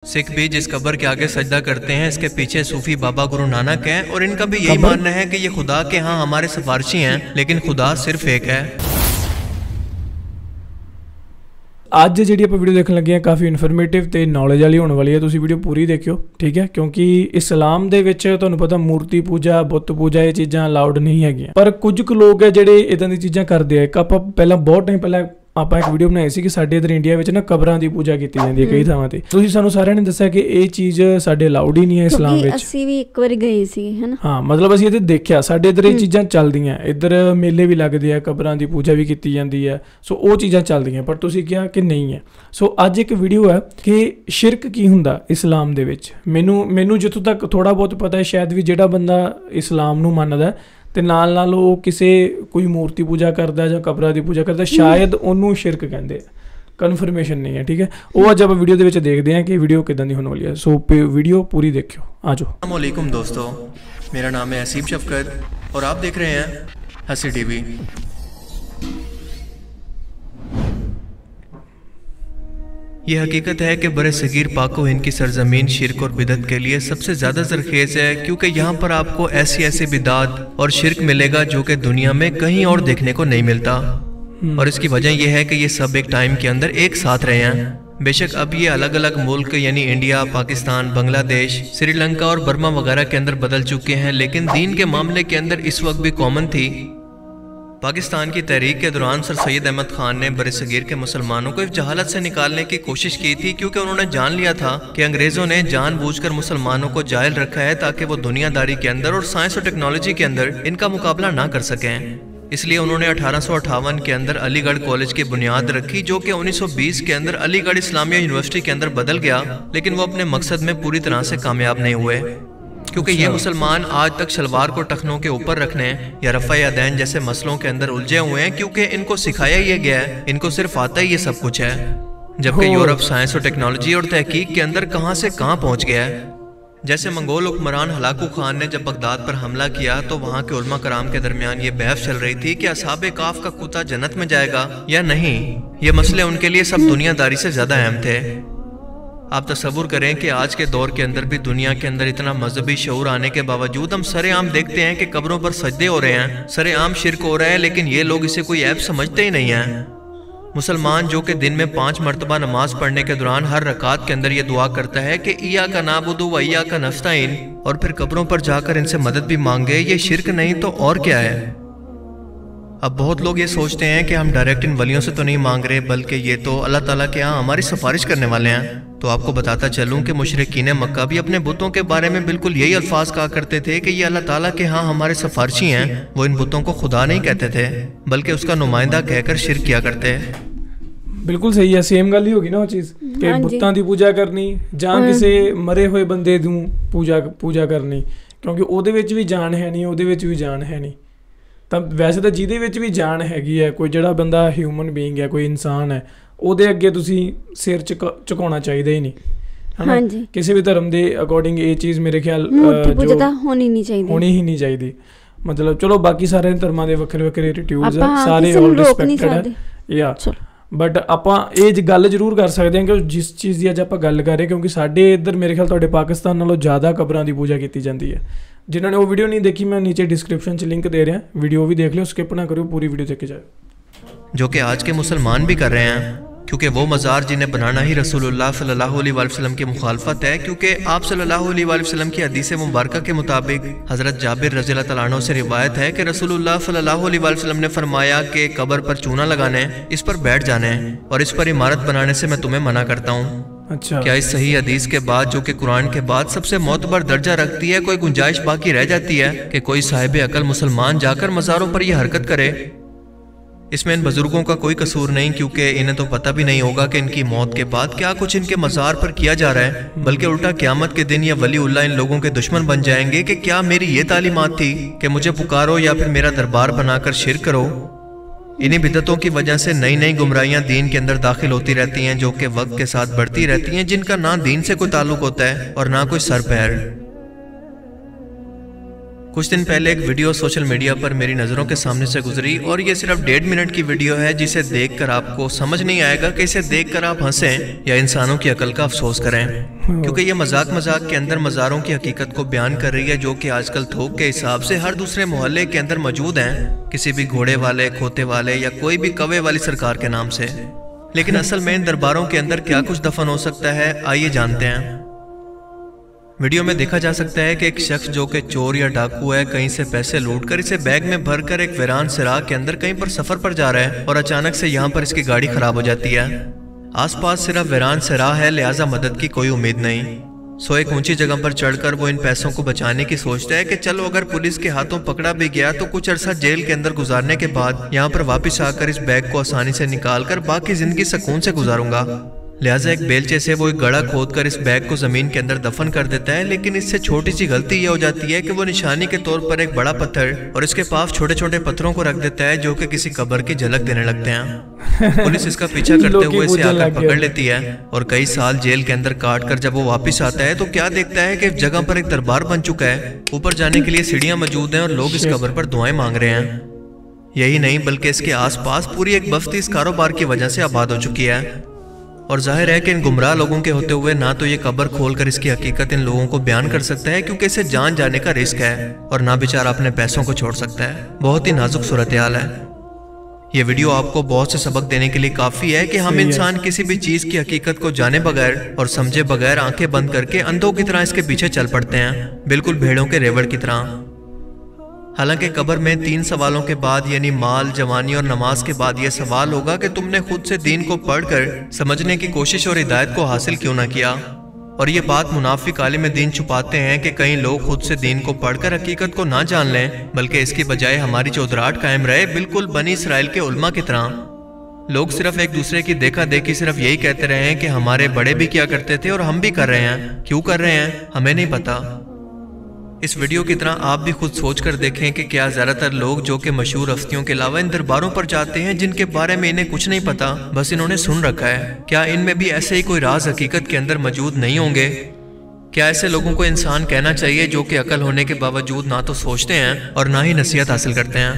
सिख भी जिस कब्र के आगे सजदा करते हैं, इसके पीछे सूफी बाबा गुरु नानक हैं और इनका भी यही मानना है कि ये खुदा के हाँ हमारे सिफारशी हैं, लेकिन खुदा सिर्फ एक है। ਅੱਜ ਜਿਹੜੀ ਆਪਾਂ ਵੀਡੀਓ ਦੇਖਣ ਲੱਗੇ ਆ ਕਾਫੀ ਇਨਫੋਰਮੇਟਿਵ ਤੇ ਨੌਲੇਜ ਵਾਲੀ ਹੋਣ ਵਾਲੀ ਹੈ। ਤੁਸੀਂ ਵੀਡੀਓ ਪੂਰੀ ਦੇਖਿਓ, ਠੀਕ ਹੈ, ਕਿਉਂਕਿ ਇਸਲਾਮ ਦੇ ਵਿੱਚ ਤੁਹਾਨੂੰ ਪਤਾ ਮੂਰਤੀ ਪੂਜਾ, ਬੁੱਤ ਪੂਜਾ ਇਹ ਚੀਜ਼ਾਂ ਅਲਾਉਡ ਨਹੀਂ ਹੈਗੀਆਂ, ਪਰ ਕੁਝ ਕੁ ਲੋਕ ਹੈ ਜਿਹੜੇ ਇਦਾਂ ਦੀ ਚੀਜ਼ਾਂ ਕਰਦੇ ਆ। ਇੱਕ ਆਪਾਂ ਪਹਿਲਾਂ ਬਹੁਤ ਟਾਈਮ ਪਹਿਲਾਂ ਆਪਾਂ ਇੱਕ ਵੀਡੀਓ ਬਣਾਈ ਸੀ ਕਿ ਸਾਡੇ ਇੱਧਰ ਇੰਡੀਆ ਵਿੱਚ ਨਾ ਕਬਰਾਂ ਦੀ ਪੂਜਾ ਕੀਤੀ ਜਾਂਦੀ ਹੈ ਕਈ ਥਾਵਾਂ ਤੇ। ਤੁਸੀਂ ਸਾਨੂੰ ਸਾਰਿਆਂ ਨੇ ਦੱਸਿਆ ਕਿ ਇਹ ਚੀਜ਼ ਸਾਡੇ ਅਲਾਉਡ ਹੀ ਨਹੀਂ ਹੈ ਇਸਲਾਮ ਵਿੱਚ। ਅਸੀਂ ਵੀ ਇੱਕ ਵਾਰ ਗਏ ਸੀ, ਹੈ ਨਾ। ਹਾਂ, ਮਤਲਬ ਅਸੀਂ ਇਹਦੇ ਦੇਖਿਆ, ਸਾਡੇ ਇੱਧਰ ਇਹ ਚੀਜ਼ਾਂ ਚੱਲਦੀਆਂ, ਇੱਧਰ ਮੇਲੇ ਵੀ ਲੱਗਦੇ ਆ, ਕਬਰਾਂ ਦੀ ਪੂਜਾ ਵੀ ਕੀਤੀ ਜਾਂਦੀ ਹੈ, ਸੋ ਉਹ ਚੀਜ਼ਾਂ ਚੱਲਦੀਆਂ। ਪਰ ਤੁਸੀਂ ਕਿਹਾ ਕਿ ਨਹੀਂ ਹੈ। ਸੋ ਅੱਜ ਇੱਕ ਵੀਡੀਓ ਹੈ ਕਿ ਸ਼ਿਰਕ ਕੀ ਹੁੰਦਾ ਇਸਲਾਮ ਦੇ ਵਿੱਚ। ਮੈਨੂੰ ਜਿੱਥੋਂ ਤੱਕ ਥੋੜ੍ਹਾ ਬਹੁਤ ਪਤਾ ਹੈ, ਸ਼ਾਇਦ ਵੀ ਜਿਹੜਾ ਬੰਦਾ ਇਸਲਾਮ ਨੂੰ ਮੰਨਦਾ ਤੇ ਨਾਲ ਉਹ ਕਿਸੇ ਕੋਈ ਮੂਰਤੀ ਪੂਜਾ ਕਰਦਾ ਜਾਂ ਕਬਰਾਂ ਦੀ ਪੂਜਾ ਕਰਦਾ, ਸ਼ਾਇਦ ਉਹਨੂੰ ਸ਼ਿਰਕ ਕਹਿੰਦੇ ਆ। ਕਨਫਰਮੇਸ਼ਨ ਨਹੀਂ ਹੈ, ਠੀਕ ਹੈ। ਉਹ ਅੱਜ ਆਪਾਂ ਵੀਡੀਓ ਦੇ ਵਿੱਚ ਦੇਖਦੇ ਹਾਂ ਕਿ ਵੀਡੀਓ ਕਿੱਦਾਂ ਦੀ ਹੋਣ ਵਾਲੀ ਹੈ। ਸੋ ਵੀਡੀਓ ਪੂਰੀ ਦੇਖਿਓ, ਆ ਜਾਓ। अस्सलाम वालेकुम दोस्तों, मेरा नाम है हसीब शफकत और आप देख रहे हैं हसी टीवी। ये हकीकत है कि बड़े सगीर पाको हिंद की सरजमीन शिरक और बिदत के लिए सबसे ज़्यादा ज़रखेज़ है, क्योंकि यहाँ पर आपको ऐसी बिदात और शिरक मिलेगा जो कि दुनिया में कहीं और देखने को नहीं मिलता। और इसकी वजह यह है कि ये सब एक टाइम के अंदर एक साथ रहे हैं। बेशक अब ये अलग अलग मुल्क यानी इंडिया, पाकिस्तान, बांग्लादेश, श्रीलंका और बर्मा वगैरह के अंदर बदल चुके हैं, लेकिन दीन के मामले के अंदर इस वक्त भी कॉमन थी। पाकिस्तान की तहरीक के दौरान सर सैयद अहमद खान ने बरसगीर के मुसलमानों को इस जहालत से निकालने की कोशिश की थी, क्योंकि उन्होंने जान लिया था कि अंग्रेज़ों ने जानबूझकर मुसलमानों को जाहिल रखा है ताकि वो दुनियादारी के अंदर और साइंस और टेक्नोलॉजी के अंदर इनका मुकाबला ना कर सकें। इसलिए उन्होंने 1858 के अंदर अलीगढ़ कॉलेज की बुनियाद रखी, जो कि 1920 के अंदर अलीगढ़ इस्लामिया यूनिवर्सिटी के अंदर बदल गया, लेकिन वो अपने मकसद में पूरी तरह से कामयाब नहीं हुए, क्योंकि ये मुसलमान आज तक शलवार को टखनों के ऊपर रखने या रफ़ा यदैन जैसे मसलों के अंदर उलझे हुए हैं, क्योंकि इनको सिखाया ये गया है, इनको सिर्फ आता ही ये सब कुछ है। जबकि यूरोप साइंस और टेक्नोलॉजी और तहकीक के अंदर कहाँ से कहाँ पहुँच गया है। जैसे मंगोल हुक्मरान हलाकू खान ने जब बगदाद पर हमला किया तो वहाँ के उलमा कराम के दरमियान ये बहस चल रही थी कि असहाबे काफ का कुत्ता जन्नत में जाएगा या नहीं। ये मसले उनके लिए सब दुनियादारी से ज़्यादा अहम थे। आप तसव्वुर करें कि आज के दौर के अंदर भी दुनिया के अंदर इतना मजहबी शऊर आने के बावजूद हम सरेआम देखते हैं कि कब्रों पर सजदे हो रहे हैं, सरेआम शिरक हो रहा है, लेकिन ये लोग इसे कोई ऐब समझते ही नहीं हैं। मुसलमान जो कि दिन में 5 मरतबा नमाज पढ़ने के दौरान हर रकात के अंदर ये दुआ करता है कि इया का नाबुदु व इया का नस्तईन, और फिर कब्रों पर जाकर इनसे मदद भी मांगे, ये शिरक नहीं तो और क्या है। अब बहुत लोग ये सोचते हैं कि हम डायरेक्ट इन वलियों से तो नहीं मांग रहे, बल्कि ये तो अल्लाह ताला के यहाँ हमारी सिफारिश करने वाले हैं। तो आपको बताता चलूं कि मुशरिकीन मक्का भी अपने बुतों के बारे में बिल्कुल यही अल्फाज कहा करते थे कि ये अल्लाह ताला के यहाँ हमारे सिफारिशी हैं। वो इन बुतों को खुदा नहीं कहते थे, बल्कि उसका नुमाइंदा कहकर शिरक किया करते। बिल्कुल सही है, सेम गल ही होगी ना वो चीज़ कि बुत्तां दी पूजा करनी ਜਾਂ ਕਿਸੇ ਮਰੇ ਹੋਏ ਬੰਦੇ ਨੂੰ पूजा करनी, क्योंकि ਉਹਦੇ ਵਿੱਚ ਵੀ ਜਾਨ ਹੈ ਨਹੀਂ, ਉਹਦੇ ਵਿੱਚ ਵੀ ਜਾਨ ਹੈ ਨਹੀਂ। ਤਾਂ ਵੈਸੇ ਤਾਂ ਜਿਹਦੇ ਵਿੱਚ ਵੀ ਜਾਨ ਹੈਗੀ ਹੈ, ਕੋਈ ਜਿਹੜਾ ਬੰਦਾ ਹਿਊਮਨ ਬੀਇੰਗ ਹੈ, ਕੋਈ ਇਨਸਾਨ ਹੈ, ਉਹਦੇ ਅੱਗੇ ਤੁਸੀਂ ਸਿਰ ਝੁਕਾਉਣਾ ਚਾਹੀਦਾ ਹੀ ਨਹੀਂ, ਹੈ ਨਾ। ਕਿਸੇ ਵੀ ਧਰਮ ਦੇ ਅਕੋਰਡਿੰਗ ਇਹ ਚੀਜ਼ ਮੇਰੇ ਖਿਆਲ ਹੋਣੀ ਹੀ ਨਹੀਂ ਚਾਹੀਦੀ। ਮਤਲਬ ਚਲੋ ਬਾਕੀ ਸਾਰੇ ਧਰਮਾਂ ਦੇ ਵੱਖਰੇ ਵੱਖਰੇ ਰਿਚੁਅਲਸ ਆ, ਸਾਰੇ ਆਲ ਰਿਸਪੈਕਟਡ ਹੈ ਯਾ, ਬਟ ਆਪਾਂ ਇਹ ਗੱਲ ਜ਼ਰੂਰ ਕਰ ਸਕਦੇ ਹਾਂ ਕਿ ਜਿਸ ਚੀਜ਼ ਦੀ ਅੱਜ ਆਪਾਂ ਗੱਲ ਕਰ ਰਹੇ, ਕਿਉਂਕਿ ਸਾਡੇ ਇੱਧਰ ਮੇਰੇ ਖਿਆਲ ਤੁਹਾਡੇ ਪਾਕਿਸਤਾਨ ਨਾਲੋਂ ਜ਼ਿਆਦਾ ਕਬਰਾਂ ਦੀ ਪੂਜਾ ਕੀਤੀ ਜਾਂਦੀ ਹੈ। ਜਿਨ੍ਹਾਂ ਨੇ ਉਹ ਵੀਡੀਓ ਨਹੀਂ ਦੇਖੀ, ਮੈਂ नीचे डिस्क्रिप्शन ਚ ਲਿੰਕ ਦੇ ਰਿਹਾ, ਵੀਡੀਓ ਵੀ ਦੇਖ ਲਿਓ, ਸਕਿਪ ਨਾ ਕਰਿਓ, पूरी वीडियो देख के जाओ। जो कि आज के मुसलमान भी कर रहे हैं, क्योंकि वो मज़ार जिन्हें बनाना ही रसूलुल्लाह सल्लल्लाहु अलैहि वसल्लम की मुखालफत है, क्योंकि आप सल्लल्लाहु अलैहि वसल्लम की हदीस मुबारका के मुताबिक हज़रत जाबिर रज़ियल्लाहु तआला अन्हु से रिवायत है कि रसूलुल्लाह सल्लल्लाहु अलैहि वसल्लम ने फरमाया कि कब्र पर चूना लगाने, इस पर बैठ जाने और इस पर इमारत बनाने से मैं तुम्हें मना करता हूँ। अच्छा, क्या इस सही हदीस के बाद, जो कि कुरान के बाद सबसे मोतबर दर्जा रखती है, कोई गुंजाइश बाकी रह जाती है कि कोई साहिब अकल मुसलमान जाकर मज़ारों पर यह हरकत करे? इसमें इन बुजुर्गों का कोई कसूर नहीं, क्योंकि इन्हें तो पता भी नहीं होगा कि इनकी मौत के बाद क्या कुछ इनके मज़ार पर किया जा रहा है, बल्कि उल्टा क़यामत के दिन ये वलीउल्लाह इन लोगों के दुश्मन बन जाएंगे कि क्या मेरी ये तालीमात थी कि मुझे पुकारो या फिर मेरा दरबार बनाकर शिरक करो। इन्हीं बिदतों की वजह से नई नई गुमराहियां दीन के अंदर दाखिल होती रहती हैं, जो कि वक्त के साथ बढ़ती रहती हैं, जिनका ना दीन से कोई ताल्लुक होता है और ना कोई सर पैर। कुछ दिन पहले एक वीडियो सोशल मीडिया पर मेरी नज़रों के सामने से गुजरी और ये सिर्फ 1.5 मिनट की वीडियो है, जिसे देखकर आपको समझ नहीं आएगा कि इसे देखकर आप हंसें या इंसानों की अकल का अफसोस करें, क्योंकि ये मजाक के अंदर मज़ारों की हकीकत को बयान कर रही है, जो कि आजकल थोक के हिसाब से हर दूसरे मोहल्ले के अंदर मौजूद हैं, किसी भी घोड़े वाले, खोते वाले या कोई भी कौवे वाली सरकार के नाम से। लेकिन असल में इन दरबारों के अंदर क्या कुछ दफन हो सकता है, आइए जानते हैं। वीडियो में देखा जा सकता है कि एक शख्स जो कि चोर या डाकू है, कहीं से पैसे लूटकर इसे बैग में भरकर एक वीरान सिराग के अंदर कहीं पर सफर पर जा रहा है और अचानक से यहाँ पर इसकी गाड़ी खराब हो जाती है। आसपास सिर्फ वीरान सिराग है, लिहाजा मदद की कोई उम्मीद नहीं। सो एक ऊंची जगह पर चढ़कर वो इन पैसों को बचाने की सोचता है कि चलो अगर पुलिस के हाथों पकड़ा भी गया तो कुछ अरसा जेल के अंदर गुजारने के बाद यहाँ पर वापस आकर इस बैग को आसानी से निकालकर बाकी जिंदगी सुकून से गुजारूंगा। लिहाजा एक बेलचे से वो एक गड्ढा खोदकर इस बैग को जमीन के अंदर दफन कर देता है। लेकिन इससे छोटी सी गलती ये हो जाती है कि वो निशानी के तौर पर एक बड़ा पत्थर और इसके पास छोटे छोटे पत्थरों को रख देता है, जो कि किसी कब्र की झलक देने लगते हैं। पुलिस इसका पीछा करते हुए इसे आकर पकड़ लेती है और कई साल जेल के अंदर काट कर जब वो वापस आता है तो क्या देखता है कि जगह पर एक दरबार बन चुका है। ऊपर जाने के लिए सीढ़ियां मौजूद हैं और लोग इस कब्र पर दुआएं मांग रहे हैं। यही नहीं बल्कि इसके आसपास पूरी एक बस्ती इस कारोबार की वजह से आबाद हो चुकी है। और जाहिर है कि इन गुमराह लोगों के होते हुए ना तो ये कब्र खोलकर इसकी हकीकत इन लोगों को बयान कर सकता है, क्योंकि इसे जान जाने का रिस्क है, और ना बेचारा अपने पैसों को छोड़ सकता है। बहुत ही नाजुक सूरत हाल है। ये वीडियो आपको बहुत से सबक देने के लिए काफी है कि हम इंसान किसी भी चीज की हकीकत को जाने बगैर और समझे बगैर आंखें बंद करके अंधों की तरह इसके पीछे चल पड़ते हैं, बिल्कुल भेड़ों के रेवड़ की तरह। हालांकि कब्र में 3 सवालों के बाद यानी माल, जवानी और नमाज के बाद यह सवाल होगा कि तुमने खुद से दीन को पढ़कर समझने की कोशिश और हिदायत को हासिल क्यों ना किया। और ये बात मुनाफिक आलिम दीन छुपाते हैं कि कहीं लोग खुद से दीन को पढ़कर हकीकत को ना जान लें, बल्कि इसकी बजाय हमारी चौधराहट कायम रहे, बिल्कुल बनी इसराइल के उलमा की तरह। लोग सिर्फ एक दूसरे की देखा देखी सिर्फ यही कहते रहे हैं कि हमारे बड़े भी किया करते थे और हम भी कर रहे हैं, क्यों कर रहे हैं हमें नहीं पता। इस वीडियो की तरह आप भी खुद सोच कर देखें कि क्या ज्यादातर लोग जो कि मशहूर हस्तियों के अलावा इन दरबारों पर जाते हैं जिनके बारे में इन्हें कुछ नहीं पता, बस इन्होंने सुन रखा है, क्या इनमें भी ऐसे ही कोई राज हकीकत के अंदर मौजूद नहीं होंगे? क्या ऐसे लोगों को इंसान कहना चाहिए जो कि अकल होने के बावजूद ना तो सोचते हैं और ना ही नसीहत हासिल करते हैं?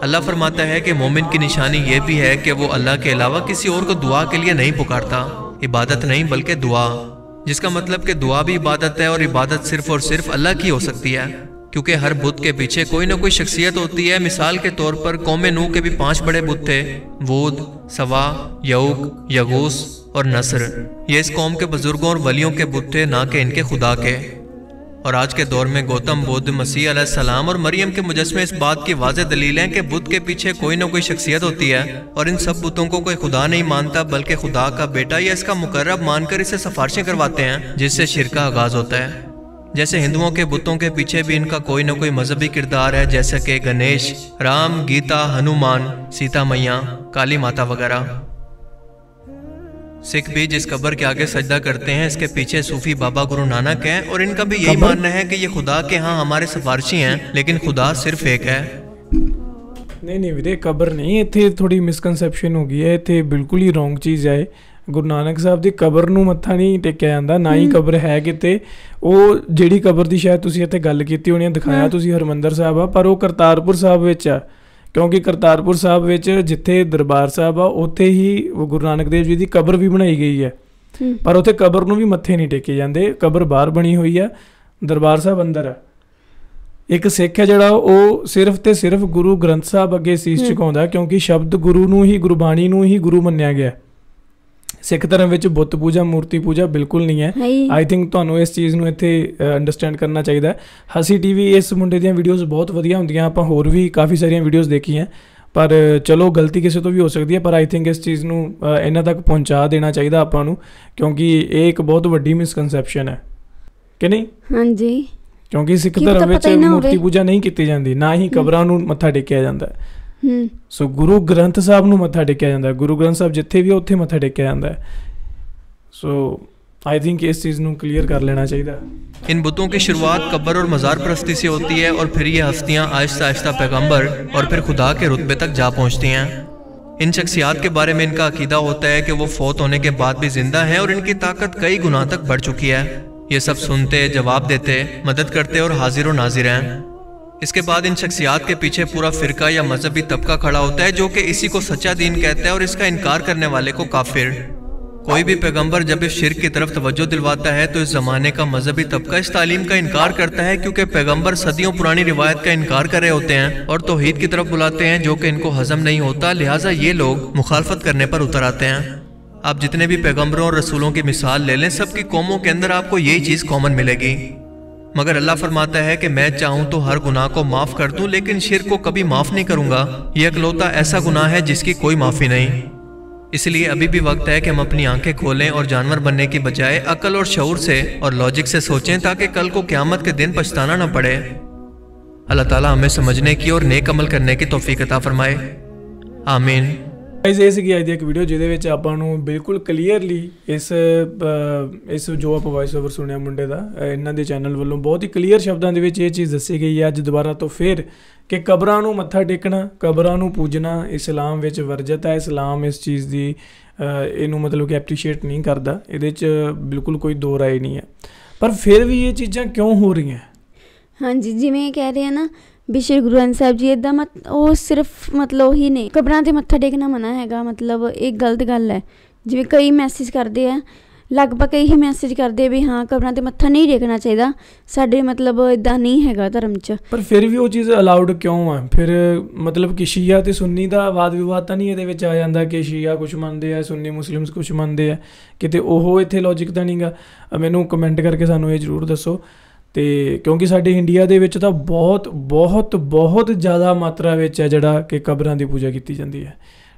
अल्लाह फरमाता है कि मोमिन की निशानी ये भी है कि वो अल्लाह के अलावा किसी और को दुआ के लिए नहीं पुकारता। इबादत नहीं बल्कि दुआ, जिसका मतलब कि दुआ भी इबादत है और इबादत सिर्फ और सिर्फ अल्लाह की हो सकती है, क्योंकि हर बुत के पीछे कोई ना कोई शख्सियत होती है। मिसाल के तौर पर कौम नूह के भी 5 बड़े बुत थे, वूद, सवा, यऊक, यगूस और नसर। ये इस कौम के बुजुर्गों और वलियों के बुत थे, ना कि इनके खुदा के। और आज के दौर में गौतम बुद्ध, मसीह अलैहिस्सलाम और मरियम के मुजस्मे इस बात की वाज़ेह दलील हैं कि बुत के पीछे कोई ना कोई शख्सियत होती है, और इन सब बुतों को कोई खुदा नहीं मानता बल्कि खुदा का बेटा या इसका मुकर्रब मानकर इसे सिफारिशें करवाते हैं, जिससे शिरक का आगाज होता है। जैसे हिंदुओं के बुतों के पीछे भी इनका कोई ना कोई मजहबी किरदार है, जैसे कि गणेश, राम, गीता, हनुमान, सीता मैया, काली माता वगैरह। सिख भी जिस कब्र के आगे सजदा करते हैं, इसके पीछे सूफी बाबा गुरु नानक हैं, और इनका भी यही मानना है कि ये खुदा के हाँ हमारे सिफारिशी हैं, लेकिन खुदा सिर्फ एक है। नहीं ਵੀਰੇ, ਕਬਰ ਨਹੀਂ, ਇੱਥੇ ਥੋੜੀ ਮਿਸਕਨਸੈਪਸ਼ਨ ਹੋ ਗਈ ਹੈ। ਇੱਥੇ ਬਿਲਕੁਲ ਹੀ ਰੋਂਗ ਚੀਜ਼ ਹੈ। ਗੁਰੂ ਨਾਨਕ ਸਾਹਿਬ ਦੀ ਕਬਰ ਨੂੰ ਮੱਥਾ ਨਹੀਂ ਟੇਕਿਆ ਜਾਂਦਾ, ਨਾ ਹੀ ਕਬਰ ਹੈ ਕਿਤੇ। ਉਹ ਜਿਹੜੀ ਕਬਰ ਦੀ ਸ਼ਾਇਦ ਤੁਸੀਂ ਇੱਥੇ ਗੱਲ ਕੀਤੀ ਹੋਣੀ, ਦਿਖਾਇਆ ਤੁਸੀਂ ਹਰਮੰਦਰ ਸਾਹਿਬ ਆ, ਪਰ ਉਹ ਕਰਤਾਰਪੁਰ ਸਾਹਿਬ ਵਿੱਚ ਆ, ਕਿਉਂਕਿ ਕਰਤਾਰਪੁਰ ਸਾਹਿਬ ਵਿੱਚ ਜਿੱਥੇ ਦਰਬਾਰ ਸਾਹਿਬ ਆ ਉੱਥੇ ਹੀ ਗੁਰੂ ਨਾਨਕ ਦੇਵ ਜੀ ਦੀ ਕਬਰ ਵੀ ਬਣਾਈ ਗਈ ਹੈ, ਪਰ ਉੱਥੇ ਕਬਰ ਨੂੰ ਵੀ ਮੱਥੇ ਨਹੀਂ ਟੇਕੇ ਜਾਂਦੇ। ਕਬਰ ਬਾਹਰ ਬਣੀ ਹੋਈ ਆ, ਦਰਬਾਰ ਸਾਹਿਬ ਅੰਦਰ ਆ। ਇੱਕ ਸਿੱਖ ਹੈ ਜਿਹੜਾ ਉਹ ਸਿਰਫ ਤੇ ਸਿਰਫ ਗੁਰੂ ਗ੍ਰੰਥ ਸਾਹਿਬ ਅੱਗੇ ਸੀਸ ਝੁਕਾਉਂਦਾ, ਕਿਉਂਕਿ ਸ਼ਬਦ ਗੁਰੂ ਨੂੰ ਹੀ, ਗੁਰਬਾਣੀ ਨੂੰ ਹੀ ਗੁਰੂ ਮੰਨਿਆ ਗਿਆ। ਸਿੱਖ ਧਰਮ ਵਿੱਚ ਬੁੱਤ ਪੂਜਾ, ਮੂਰਤੀ ਪੂਜਾ ਬਿਲਕੁਲ ਨਹੀਂ ਹੈ। ਆਈ ਥਿੰਕ ਤੁਹਾਨੂੰ ਇਸ ਚੀਜ਼ ਨੂੰ ਇੱਥੇ ਅੰਡਰਸਟੈਂਡ ਕਰਨਾ ਚਾਹੀਦਾ। ਹਸੀ ਟੀਵੀ ਇਸ ਮੁੰਡੇ ਦੀਆਂ ਵੀਡੀਓਜ਼ ਬਹੁਤ ਵਧੀਆ ਹੁੰਦੀਆਂ, ਆਪਾਂ ਹੋਰ ਵੀ ਕਾਫੀ ਸਾਰੀਆਂ ਵੀਡੀਓਜ਼ ਦੇਖੀਆਂ, ਪਰ ਚਲੋ ਗਲਤੀ ਕਿਸੇ ਤੋਂ ਵੀ ਹੋ ਸਕਦੀ ਹੈ, ਪਰ ਆਈ ਥਿੰਕ ਇਸ ਚੀਜ਼ ਨੂੰ ਇਹਨਾਂ ਤੱਕ ਪਹੁੰਚਾ ਦੇਣਾ ਚਾਹੀਦਾ ਆਪਾਂ ਨੂੰ, ਕਿਉਂਕਿ ਇਹ ਇੱਕ ਬਹੁਤ ਵੱਡੀ ਮਿਸਕਨਸੈਪਸ਼ਨ ਹੈ ਕਿ ਨਹੀਂ? ਹਾਂਜੀ, ਕਿਉਂਕਿ ਸਿੱਖ ਧਰਮ ਵਿੱਚ ਮੂਰਤੀ ਪੂਜਾ ਨਹੀਂ ਕੀਤੀ ਜਾਂਦੀ, ਨਾ ਹੀ ਕਬਰਾਂ ਨੂੰ ਮੱਥਾ ਟੇਕਿਆ ਜਾਂਦਾ। ਸੋ ਗੁਰੂ ਗ੍ਰੰਥ ਸਾਹਿਬ ਨੂੰ ਮੱਥਾ ਟੇਕਿਆ ਜਾਂਦਾ, ਗੁਰੂ ਗ੍ਰੰਥ ਸਾਹਿਬ ਜਿੱਥੇ ਵੀ ਉੱਥੇ ਮੱਥਾ ਟੇਕਿਆ ਜਾਂਦਾ। ਸੋ आई थिंक इस चीज़ को क्लियर कर लेना चाहिए। इन बुतों की शुरुआत कब्र और मज़ार परस्ती से होती है और फिर ये हस्तियाँ आहिस्ता आहिस्ता पैगंबर और फिर खुदा के रुतबे तक जा पहुँचती हैं। इन शख्सियात के बारे में इनका अकीदा होता है कि वो फौत होने के बाद भी जिंदा हैं और इनकी ताकत कई गुना तक बढ़ चुकी है। ये सब सुनते, जवाब देते, मदद करते और हाजिर और नाजिर हैं। इसके बाद इन शख्सियात के पीछे पूरा फिरका या मजहबी तबका खड़ा होता है जो कि इसी को सच्चा दीन कहता है और इसका इनकार करने वाले को काफिर। कोई भी पैगंबर जब इस शिर्क की तरफ तवज्जो दिलवाता है तो इस जमाने का मजहबी तबका इस तालीम का इनकार करता है, क्योंकि पैगंबर सदियों पुरानी रिवायत का इनकार कर रहे होते हैं और तौहीद की तरफ बुलाते हैं जो कि इनको हजम नहीं होता, लिहाजा ये लोग मुखालफत करने पर उतर आते हैं। आप जितने भी पैगंबरों और रसूलों की मिसाल ले लें, सबकी कौमों के अंदर आपको यही चीज़ कॉमन मिलेगी। मगर अल्लाह फरमाता है कि मैं चाहूँ तो हर गुनाह को माफ़ कर दूँ, लेकिन शिर्क को कभी माफ़ नहीं करूँगा। यह इकलौता ऐसा गुनाह है जिसकी कोई माफ़ी नहीं। इसलिए अभी भी वक्त है कि हम अपनी आंखें खोलें और जानवर बनने की बजाय अक्ल और शऊर से और लॉजिक से सोचें, ताकि कल को क़यामत के दिन पछताना न पड़े। अल्लाह ताला हमें समझने की और नेक अमल करने की तौफीक अता फरमाए, आमीन। गाइस ਇਹ ਸੀਗੀ ਅੱਜ ਦੀ ਇੱਕ ਵੀਡੀਓ ਜਿਹਦੇ ਵਿੱਚ ਆਪਾਂ ਨੂੰ ਬਿਲਕੁਲ ਕਲੀਅਰਲੀ ਇਸ ਜੋ ਆਪਾਂ ਵੌਇਸ ਓਵਰ ਸੁਣਿਆ ਮੁੰਡੇ ਦਾ, ਇਹਨਾਂ ਦੇ ਚੈਨਲ ਵੱਲੋਂ ਬਹੁਤ ਹੀ ਕਲੀਅਰ ਸ਼ਬਦਾਂ ਦੇ ਵਿੱਚ ਇਹ ਚੀਜ਼ ਦੱਸੀ ਗਈ ਹੈ ਅੱਜ ਦੁਬਾਰਾ ਤੋਂ ਫਿਰ ਕਿ ਕਬਰਾਂ ਨੂੰ ਮੱਥਾ ਟੇਕਣਾ, ਕਬਰਾਂ ਨੂੰ ਪੂਜਣਾ ਇਸਲਾਮ ਵਿੱਚ ਵਰਜਤ ਹੈ। ਇਸਲਾਮ ਇਸ ਚੀਜ਼ ਦੀ ਇਹਨੂੰ ਮਤਲਬ ਕਿ ਐਪਰੀਸ਼ੀਏਟ ਨਹੀਂ ਕਰਦਾ, ਇਹਦੇ 'ਚ ਬਿਲਕੁਲ ਕੋਈ ਦੋ ਰਾਏ ਨਹੀਂ ਹੈ। ਪਰ ਫਿਰ ਵੀ ਇਹ ਚੀਜ਼ਾਂ ਕਿਉਂ ਹੋ ਰਹੀਆਂ? ਹਾਂਜੀ, ਜਿਵੇਂ ਕਹਿ ਰਹੇ ਆ ਨਾ ਵੀ ਸ਼੍ਰੀ ਗੁਰੂ ਗ੍ਰੰਥ ਸਾਹਿਬ ਜੀ ਇੱਦਾਂ ਉਹ ਸਿਰਫ ਮਤਲਬ ਉਹੀ ਨੇ, ਕਬਰਾਂ 'ਤੇ ਮੱਥਾ ਟੇਕਣਾ ਮਨਾ ਹੈਗਾ, ਮਤਲਬ ਇਹ ਗਲਤ ਗੱਲ ਹੈ। ਜਿਵੇਂ ਕਈ ਮੈਸੇਜ ਕਰਦੇ ਆ, ਲਗਭਗ ਇਹੀ ਮੈਸੇਜ ਕਰਦੇ ਵੀ ਹਾਂ ਕਬਰਾਂ 'ਤੇ ਮੱਥਾ ਨਹੀਂ ਟੇਕਣਾ ਚਾਹੀਦਾ, ਸਾਡੇ ਮਤਲਬ ਇੱਦਾਂ ਨਹੀਂ ਹੈਗਾ ਧਰਮ 'ਚ। ਪਰ ਫਿਰ ਵੀ ਉਹ ਚੀਜ਼ ਅਲਾਉਡ ਕਿਉਂ ਆ? ਫਿਰ ਮਤਲਬ ਕਿ ਸ਼ੀਆ ਅਤੇ ਸੁੰਨੀ ਦਾ ਵਾਦ ਵਿਵਾਦ ਤਾਂ ਨਹੀਂ ਇਹਦੇ ਵਿੱਚ ਆ ਜਾਂਦਾ ਕਿ ਸ਼ੀਆ ਕੁਛ ਮੰਨਦੇ ਆ, ਸੁੰਨੀ ਮੁਸਲਿਮਸ ਕੁਛ ਮੰਨਦੇ ਆ, ਕਿਤੇ ਉਹ ਇੱਥੇ ਲੌਜਿਕ ਤਾਂ ਨਹੀਂ ਗਾ? ਮੈਨੂੰ ਕਮੈਂਟ ਕਰਕੇ ਸਾਨੂੰ ਇਹ ਜ਼ਰੂਰ ਦੱਸੋ। ਅਤੇ ਕਿਉਂਕਿ ਸਾਡੇ ਇੰਡੀਆ ਦੇ ਵਿੱਚ ਤਾਂ ਬਹੁਤ ਬਹੁਤ ਬਹੁਤ ਜ਼ਿਆਦਾ ਮਾਤਰਾ ਵਿੱਚ ਹੈ ਜਿਹੜਾ ਕਿ ਕਬਰਾਂ ਦੀ ਪੂਜਾ ਕੀਤੀ ਜਾਂਦੀ ਹੈ,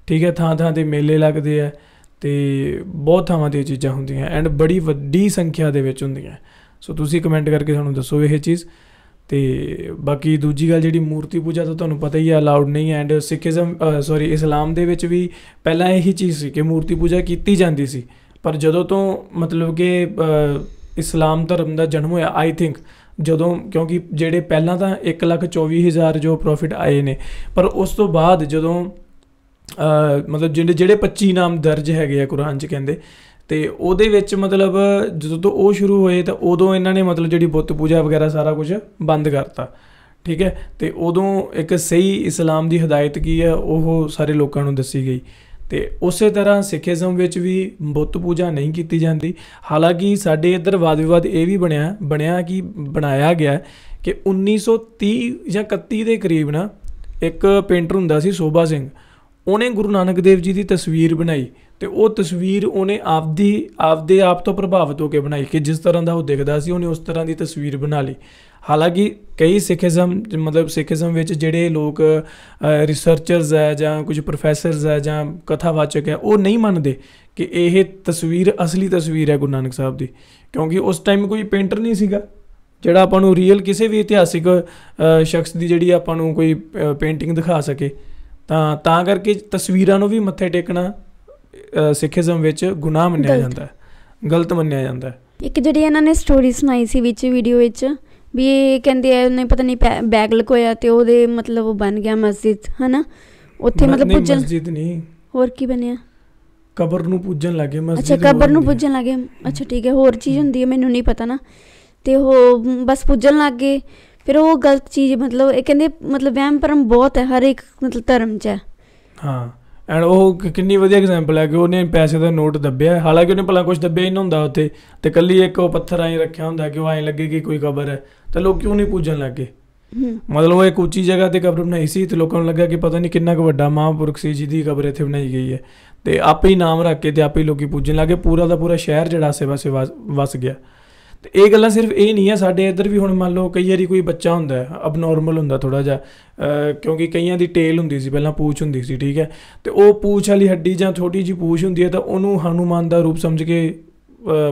ਠੀਕ ਹੈ। ਥਾਂ ਥਾਂ 'ਤੇ ਮੇਲੇ ਲੱਗਦੇ ਆ ਅਤੇ ਬਹੁਤ ਥਾਵਾਂ 'ਤੇ ਇਹ ਚੀਜ਼ਾਂ ਹੁੰਦੀਆਂ ਐਂਡ ਬੜੀ ਵੱਡੀ ਸੰਖਿਆ ਦੇ ਵਿੱਚ ਹੁੰਦੀਆਂ। ਸੋ ਤੁਸੀਂ ਕਮੈਂਟ ਕਰਕੇ ਸਾਨੂੰ ਦੱਸੋ ਇਹ ਚੀਜ਼। ਅਤੇ ਬਾਕੀ ਦੂਜੀ ਗੱਲ ਜਿਹੜੀ ਮੂਰਤੀ ਪੂਜਾ ਤਾਂ ਤੁਹਾਨੂੰ ਪਤਾ ਹੀ ਹੈ ਅਲਾਊਡ ਨਹੀਂ ਹੈ। ਐਂਡ ਇਸਲਾਮ ਦੇ ਵਿੱਚ ਵੀ ਪਹਿਲਾਂ ਇਹੀ ਚੀਜ਼ ਸੀ ਕਿ ਮੂਰਤੀ ਪੂਜਾ ਕੀਤੀ ਜਾਂਦੀ ਸੀ, ਪਰ ਜਦੋਂ ਤੋਂ ਮਤਲਬ ਕਿ ਇਸਲਾਮ ਧਰਮ ਦਾ ਜਨਮ ਹੋਇਆ, ਆਈ ਥਿੰਕ ਜਦੋਂ, ਕਿਉਂਕਿ ਜਿਹੜੇ ਪਹਿਲਾਂ ਤਾਂ 1,24,000 ਜੋ ਪ੍ਰੋਫਿਟ ਆਏ ਨੇ, ਪਰ ਉਸ ਤੋਂ ਬਾਅਦ ਜਦੋਂ ਮਤਲਬ ਜਿਹੜੇ 25 ਨਾਮ ਦਰਜ ਹੈਗੇ ਆ ਕੁਰਾਨ 'ਚ ਕਹਿੰਦੇ, ਅਤੇ ਉਹਦੇ ਵਿੱਚ ਮਤਲਬ ਜਦੋਂ ਤੋਂ ਉਹ ਸ਼ੁਰੂ ਹੋਏ ਤਾਂ ਉਦੋਂ ਇਹਨਾਂ ਨੇ ਮਤਲਬ ਜਿਹੜੀ ਬੁੱਤ ਪੂਜਾ ਵਗੈਰਾ ਸਾਰਾ ਕੁਝ ਬੰਦ ਕਰਤਾ, ਠੀਕ ਹੈ। ਅਤੇ ਉਦੋਂ ਇੱਕ ਸਹੀ ਇਸਲਾਮ ਦੀ ਹਦਾਇਤ ਕੀ ਹੈ ਉਹ ਸਾਰੇ ਲੋਕਾਂ ਨੂੰ ਦੱਸੀ ਗਈ। ਅਤੇ ਉਸੇ ਤਰ੍ਹਾਂ ਸਿੱਖੀਜ਼ਮ ਵਿੱਚ ਵੀ ਬੁੱਤ ਪੂਜਾ ਨਹੀਂ ਕੀਤੀ ਜਾਂਦੀ। ਹਾਲਾਂਕਿ ਸਾਡੇ ਇੱਧਰ ਵਾਦ ਵਿਵਾਦ ਇਹ ਵੀ ਬਣਾਇਆ ਗਿਆ ਕਿ 1930 ਜਾਂ 31 ਦੇ ਕਰੀਬ ਨਾ ਇੱਕ ਪੇਂਟਰ ਹੁੰਦਾ ਸੀ ਸੋਭਾ ਸਿੰਘ, ਉਹਨੇ ਗੁਰੂ ਨਾਨਕ ਦੇਵ ਜੀ ਦੀ ਤਸਵੀਰ ਬਣਾਈ ਅਤੇ ਉਹ ਤਸਵੀਰ ਉਹਨੇ ਆਪਦੇ ਆਪ ਤੋਂ ਪ੍ਰਭਾਵਿਤ ਹੋ ਕੇ ਬਣਾਈ ਕਿ ਜਿਸ ਤਰ੍ਹਾਂ ਦਾ ਉਹ ਦਿਖਦਾ ਸੀ ਉਹਨੇ ਉਸ ਤਰ੍ਹਾਂ ਦੀ ਤਸਵੀਰ ਬਣਾ ਲਈ। ਹਾਲਾਂਕਿ ਕਈ ਸਿੱਖੀਜ਼ਮ ਵਿੱਚ ਜਿਹੜੇ ਲੋਕ ਰਿਸਰਚਰਸ ਹੈ ਜਾਂ ਕੁਝ ਪ੍ਰੋਫੈਸਰਸ ਹੈ ਜਾਂ ਕਥਾਵਾਚਕ ਹੈ ਉਹ ਨਹੀਂ ਮੰਨਦੇ ਕਿ ਇਹ ਤਸਵੀਰ ਅਸਲੀ ਤਸਵੀਰ ਹੈ ਗੁਰੂ ਨਾਨਕ ਸਾਹਿਬ ਦੀ, ਕਿਉਂਕਿ ਉਸ ਟਾਈਮ ਕੋਈ ਪੇਂਟਰ ਨਹੀਂ ਸੀਗਾ ਜਿਹੜਾ ਆਪਾਂ ਨੂੰ ਰੀਅਲ ਕਿਸੇ ਵੀ ਇਤਿਹਾਸਿਕ ਸ਼ਖਸ ਦੀ ਜਿਹੜੀ ਆਪਾਂ ਨੂੰ ਕੋਈ ਪੇਂਟਿੰਗ ਦਿਖਾ ਸਕੇ। ਤਾਂ ਕਰਕੇ ਤਸਵੀਰਾਂ ਨੂੰ ਵੀ ਮੱਥੇ ਟੇਕਣਾ ਸਿੱਖੀਜ਼ਮ ਵਿੱਚ ਗੁਨਾਹ ਮੰਨਿਆ ਜਾਂਦਾ, ਗਲਤ ਮੰਨਿਆ ਜਾਂਦਾ। ਇੱਕ ਜਿਹੜੀ ਇਹਨਾਂ ਨੇ ਸਟੋਰੀ ਸੁਣਾਈ ਸੀ ਵਿੱਚ ਵੀਡੀਓ ਵਿੱਚ ਵੀ ਇਹ ਕਹਿੰਦੇ ਆ ਉਹਨੇ ਪਤਾ ਨਹੀਂ ਬੈਗ ਲਕੋਇਆ ਅਤੇ ਉਹਦੇ ਮਤਲਬ ਉਹ ਬਣ ਗਿਆ ਮਸਜਿਦ, ਹੈ ਨਾ, ਉੱਥੇ ਮਤਲਬ ਪੂਜਣ, ਮਸਜਿਦ ਨਹੀਂ ਹੋਰ ਕੀ ਬਣਿਆ, ਕਬਰ ਨੂੰ ਪੂਜਣ ਲੱਗੇ। ਅੱਛਾ, ਕਬਰ ਨੂੰ ਪੂਜਣ ਲੱਗੇ, ਅੱਛਾ ਠੀਕ ਹੈ, ਹੋਰ ਚੀਜ਼ ਹੁੰਦੀ ਹੈ ਮੈਨੂੰ ਨਹੀਂ ਪਤਾ ਨਾ। ਅਤੇ ਉਹ ਬਸ ਪੂਜਣ ਲੱਗ ਗਏ, ਫਿਰ ਉਹ ਗਲਤ ਚੀਜ਼ ਮਤਲਬ ਇਹ ਕਹਿੰਦੇ ਮਤਲਬ ਵਹਿਮ ਭਰਮ ਬਹੁਤ ਹੈ ਹਰ ਇੱਕ ਮਤਲਬ ਧਰਮ 'ਚ ਹੈ। ਹਾਂ, ਐਂਡ ਉਹ ਕਿੰਨੀ ਵਧੀਆ ਐਗਜ਼ਾਮਪਲ ਹੈ ਕਿ ਉਹਨੇ ਪੈਸੇ ਦਾ ਨੋਟ ਦੱਬਿਆ, ਹਾਲਾਂਕਿ ਉਹਨੇ ਭਲਾ ਕੁਛ ਦੱਬਿਆ ਹੀ ਨਹੀਂ ਹੁੰਦਾ ਉੱਥੇ, ਅਤੇ ਇਕੱਲੀ ਇੱਕ ਉਹ ਪੱਥਰ ਐਂ ਰੱਖਿਆ ਹੁੰਦਾ ਕਿ ਉਹ ਐਂ ਲੱਗੇ ਕਿ ਕੋਈ ਕਬਰ ਹੈ, ਤਾਂ ਲੋਕ ਕਿਉਂ ਨਹੀਂ ਪੂਜਣ ਲੱਗ ਗਏ? ਮਤਲਬ ਉਹ ਇੱਕ ਉੱਚੀ ਜਗ੍ਹਾ 'ਤੇ ਕਬਰ ਬਣਾਈ ਸੀ ਅਤੇ ਲੋਕਾਂ ਨੂੰ ਲੱਗਾ ਕਿ ਪਤਾ ਨਹੀਂ ਕਿੰਨਾ ਕੁ ਵੱਡਾ ਮਹਾਂਪੁਰਖ ਸੀ ਜਿਹਦੀ ਕਬਰ ਇੱਥੇ ਬਣਾਈ ਗਈ ਹੈ, ਅਤੇ ਆਪੇ ਹੀ ਨਾਮ ਰੱਖ ਕੇ ਅਤੇ ਆਪੇ ਹੀ ਲੋਕ ਪੂਜਣ ਲੱਗ ਗਏ। ਪੂਰਾ ਦਾ ਪੂਰਾ ਸ਼ਹਿਰ ਜਿਹੜਾ ਆਸੇ ਪਾਸੇ ਵਸ ਗਿਆ। ਅਤੇ ਇਹ ਗੱਲਾਂ ਸਿਰਫ ਇਹ ਨਹੀਂ ਹੈ, ਸਾਡੇ ਇੱਧਰ ਵੀ ਹੁਣ ਮੰਨ ਲਓ ਕਈ ਵਾਰੀ ਕੋਈ ਬੱਚਾ ਹੁੰਦਾ ਅਬਨੋਰਮਲ ਹੁੰਦਾ ਥੋੜ੍ਹਾ ਜਿਹਾ, ਕਿਉਂਕਿ ਕਈਆਂ ਦੀ ਟੇਲ ਹੁੰਦੀ ਸੀ ਪਹਿਲਾਂ, ਪੂਛ ਹੁੰਦੀ ਸੀ, ਠੀਕ ਹੈ, ਅਤੇ ਉਹ ਪੂਛ ਵਾਲੀ ਹੱਡੀ ਜਾਂ ਛੋਟੀ ਜਿਹੀ ਪੂਛ ਹੁੰਦੀ ਹੈ ਤਾਂ ਉਹਨੂੰ ਹਨੂੰਮਾਨ ਦਾ ਰੂਪ ਸਮਝ ਕੇ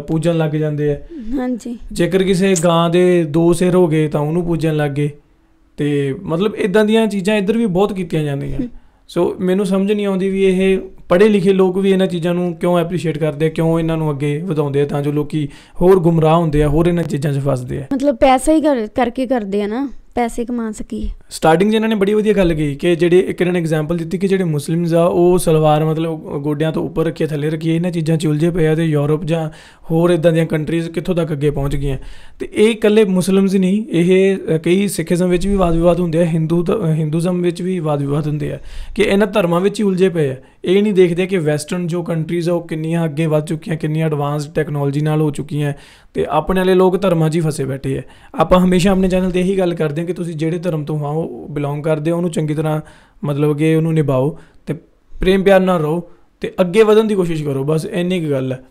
ਪੂਜਣ ਲੱਗ ਜਾਂਦੇ ਆ। ਹਾਂਜੀ, ਜੇਕਰ ਕਿਸੇ ਗਾਂ ਦੇ 2 ਸਿਰ ਹੋ ਗਏ ਤਾਂ ਉਹਨੂੰ ਪੂਜਣ ਲੱਗ ਗਏ। ਅਤੇ ਮਤਲਬ ਇੱਦਾਂ ਦੀਆਂ ਚੀਜ਼ਾਂ ਇੱਧਰ ਵੀ ਬਹੁਤ ਕੀਤੀਆਂ ਜਾਂਦੀਆਂ। ਸੋ ਮੈਨੂੰ ਸਮਝ ਨਹੀਂ ਆਉਂਦੀ ਵੀ ਇਹ ਪੜ੍ਹੇ ਲਿਖੇ ਲੋਕ ਵੀ ਇਹਨਾਂ ਚੀਜ਼ਾਂ ਨੂੰ ਕਿਉਂ ਐਪਰੀਸ਼ੀਏਟ ਕਰਦੇ ਆ, ਕਿਉਂ ਇਹਨਾਂ ਨੂੰ ਅੱਗੇ ਵਧਾਉਂਦੇ ਆ, ਤਾਂ ਜੋ ਲੋਕ ਹੋਰ ਗੁੰਮਰਾਹ ਹੁੰਦੇ ਆ, ਹੋਰ ਇਹਨਾਂ ਚੀਜ਼ਾਂ 'ਚ ਫਸਦੇ ਆ। ਮਤਲਬ ਪੈਸਾ ਹੀ ਕਰਕੇ ਕਰਦੇ ਆ ਨਾ, ਪੈਸੇ ਕਮਾ ਸਕੀਏ। ਸਟਾਰਟਿੰਗ 'ਚ ਇਹਨਾਂ ਨੇ ਬੜੀ ਵਧੀਆ ਗੱਲ ਕਹੀ ਕਿ ਜਿਹੜੇ ਇੱਕ ਇਹਨਾਂ ਨੇ ਐਗਜ਼ਾਮਪਲ ਦਿੱਤੀ ਕਿ ਜਿਹੜੇ ਮੁਸਲਿਮਸ ਆ ਉਹ ਸਲਵਾਰ ਮਤਲਬ ਗੋਡਿਆਂ ਤੋਂ ਉੱਪਰ ਰੱਖੀਏ ਥੱਲੇ ਰੱਖੀਏ, ਇਹਨਾਂ ਚੀਜ਼ਾਂ 'ਚ ਉਲਝੇ ਪਏ ਆ ਅਤੇ ਯੂਰਪ ਜਾਂ ਹੋਰ ਇੱਦਾਂ ਦੀਆਂ ਕੰਟਰੀਜ਼ ਕਿੱਥੋਂ ਤੱਕ ਅੱਗੇ ਪਹੁੰਚ ਗਈਆਂ। ਅਤੇ ਇਹ ਇਕੱਲੇ ਮੁਸਲਿਮਸ ਹੀ ਨਹੀਂ, ਇਹ ਕਈ ਸਿੱਖੀਜ਼ਮ ਵਿੱਚ ਵੀ ਵਾਦ ਵਿਵਾਦ ਹੁੰਦੇ ਆ, ਹਿੰਦੂਜ਼ਮ ਵਿੱਚ ਵੀ ਵਾਦ ਵਿਵਾਦ ਹੁੰਦੇ ਆ ਕਿ ਇਹਨਾਂ ਧਰਮਾਂ ਵਿੱਚ ਹੀ ਉਲਝੇ ਪਏ ਆ। ਇਹ ਨਹੀਂ ਦੇਖਦੇ ਕਿ ਵੈਸਟਰਨ ਜੋ ਕੰਟਰੀਜ਼ ਆ ਉਹ ਕਿੰਨੀਆਂ ਅੱਗੇ ਵੱਧ ਚੁੱਕੀਆਂ, ਕਿੰਨੀਆਂ ਐਡਵਾਂਸ ਟੈਕਨੋਲੋਜੀ ਨਾਲ ਹੋ ਚੁੱਕੀਆਂ, ਅਤੇ ਆਪਣੇ ਵਾਲੇ ਲੋਕ ਧਰਮਾਂ 'ਚ ਹੀ ਫਸੇ ਬੈਠੇ ਆ। ਆਪਾਂ ਹਮੇਸ਼ਾ ਆਪਣੇ ਚੈਨਲ 'ਤੇ ਇਹੀ ਗੱਲ ਕਰਦੇ ਹਾਂ ਕਿ ਤੁਸੀਂ ਜਿਹੜੇ ਧਰਮ ਤੋਂ ਹਾਂ ਬਿਲੋਂਗ ਕਰਦੇ ਹੋ ਉਹਨੂੰ ਚੰਗੀ ਤਰ੍ਹਾਂ ਮਤਲਬ ਕਿ ਉਹਨੂੰ ਨਿਭਾਓ ਅਤੇ ਪ੍ਰੇਮ ਪਿਆਰ ਨਾਲ ਰਹੋ ਅਤੇ ਅੱਗੇ ਵਧਣ ਦੀ ਕੋਸ਼ਿਸ਼ ਕਰੋ, ਬਸ ਇੰਨੀ ਕੁ ਗੱਲ ਹੈ।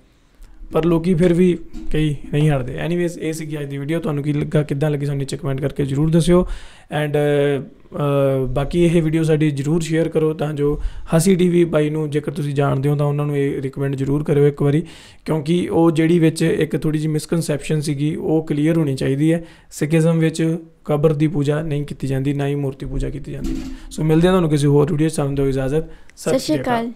ਪਰ ਲੋਕ ਫਿਰ ਵੀ ਕਈ ਨਹੀਂ ਹਟਦੇ। ਐਨੀਵੇਜ਼ ਇਹ ਸੀਗੀ ਅੱਜ ਦੀ ਵੀਡੀਓ। ਤੁਹਾਨੂੰ ਕੀ ਲੱਗਾ, ਕਿੱਦਾਂ ਲੱਗੀ, ਸਾਨੂੰ ਨੀਚੇ ਕਮੈਂਟ ਕਰਕੇ ਜ਼ਰੂਰ ਦੱਸਿਓ। ਐਂਡ ਬਾਕੀ ਇਹ ਵੀਡੀਓ ਸਾਡੀ ਜ਼ਰੂਰ ਸ਼ੇਅਰ ਕਰੋ ਤਾਂ ਜੋ ਹਸੀ TV ਬਾਈ ਨੂੰ ਜੇਕਰ ਤੁਸੀਂ ਜਾਣਦੇ ਹੋ ਤਾਂ ਉਹਨਾਂ ਨੂੰ ਇਹ ਰਿਕਮੈਂਡ ਜ਼ਰੂਰ ਕਰਿਓ ਇੱਕ ਵਾਰੀ, ਕਿਉਂਕਿ ਉਹ ਜਿਹੜੀ ਵਿੱਚ ਇੱਕ ਥੋੜ੍ਹੀ ਜਿਹੀ ਮਿਸਕਨਸੈਪਸ਼ਨ ਸੀਗੀ ਉਹ ਕਲੀਅਰ ਹੋਣੀ ਚਾਹੀਦੀ ਹੈ। ਸਿੱਖੀਜ਼ਮ ਵਿੱਚ ਕਬਰ ਦੀ ਪੂਜਾ ਨਹੀਂ ਕੀਤੀ ਜਾਂਦੀ, ਨਾ ਹੀ ਮੂਰਤੀ ਪੂਜਾ ਕੀਤੀ ਜਾਂਦੀ ਹੈ। ਸੋ ਮਿਲਦੇ ਹਾਂ ਤੁਹਾਨੂੰ ਕਿਸੇ ਹੋਰ ਵੀਡੀਓ 'ਚ। ਸਾਨੂੰ ਦਿਓ ਇਜਾਜ਼ਤ। ਸਤਿ ਸ਼੍ਰੀ ਅਕਾਲ।